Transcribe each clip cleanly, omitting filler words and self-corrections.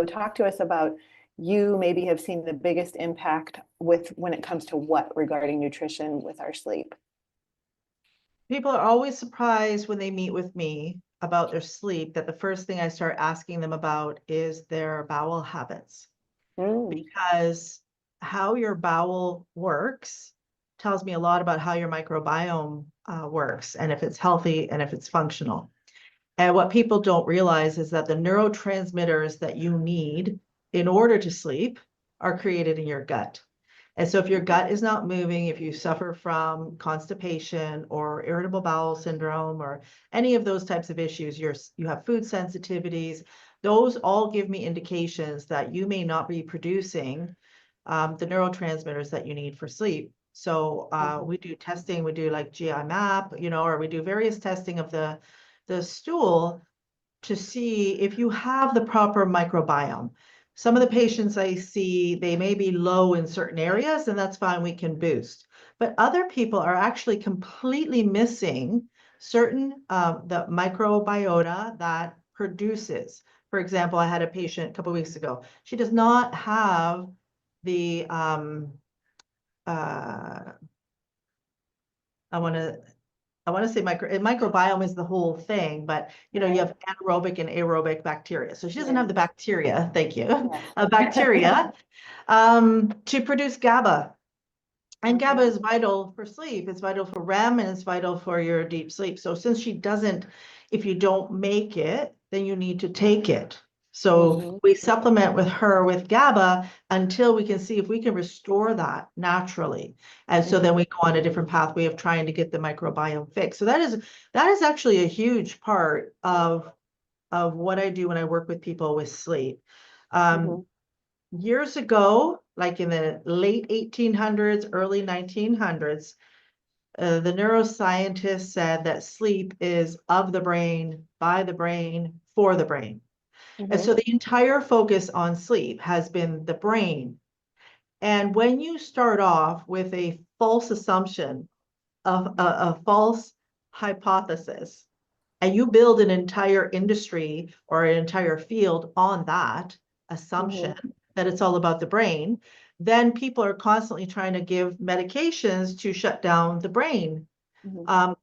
So talk to us about, you maybe have seen the biggest impact when it comes to what regarding nutrition with our sleep. People are always surprised when they meet with me about their sleep, that the first thing I start asking them about is their bowel habits. Because how your bowel works tells me a lot about how your microbiome works, and if it's healthy and if it's functional. And what people don't realize is that the neurotransmitters that you need in order to sleep are created in your gut. And so if your gut is not moving, if you suffer from constipation or irritable bowel syndrome or any of those types of issues, you have food sensitivities, those all give me indications that you may not be producing the neurotransmitters that you need for sleep. So we do testing, we do like GI map, or we do various testing of the stool to see if you have the proper microbiome. Some of the patients I see, they may be low in certain areas, and that's fine, we can boost. But other people are actually completely missing certain the microbiota that produces. For example, I had a patient a couple of weeks ago. She does not have the I want to say microbiome is the whole thing, but you have anaerobic and aerobic bacteria. So she doesn't have the bacteria, thank you, bacteria to produce GABA. And GABA is vital for sleep. It's vital for REM, and it's vital for your deep sleep. So since she doesn't, if you don't make it, then you need to take it. So we supplement with her with GABA until we can see if we can restore that naturally. And so then we go on a different pathway of trying to get the microbiome fixed. So that is actually a huge part of what I do when I work with people with sleep. Years ago, like in the late 1800s, early 1900s, the neuroscientists said that sleep is of the brain, by the brain, for the brain. And so the entire focus on sleep has been the brain. And when you start off with a false assumption of a false hypothesis, and you build an entire industry or an entire field on that assumption that it's all about the brain, then people are constantly trying to give medications to shut down the brain.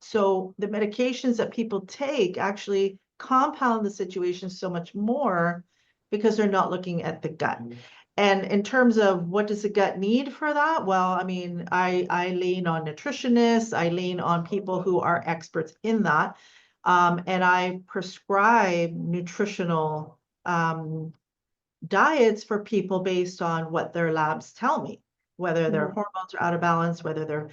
So the medications that people take actually compound the situation so much more because they're not looking at the gut. And in terms of what does the gut need for that? Well, I mean, I lean on nutritionists, I lean on people who are experts in that. And I prescribe nutritional diets for people based on what their labs tell me, whether their hormones are out of balance, whether their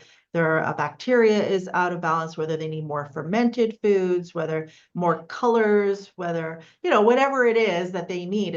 bacteria is out of balance, whether they need more fermented foods, whether more colors, whether, whatever it is that they need.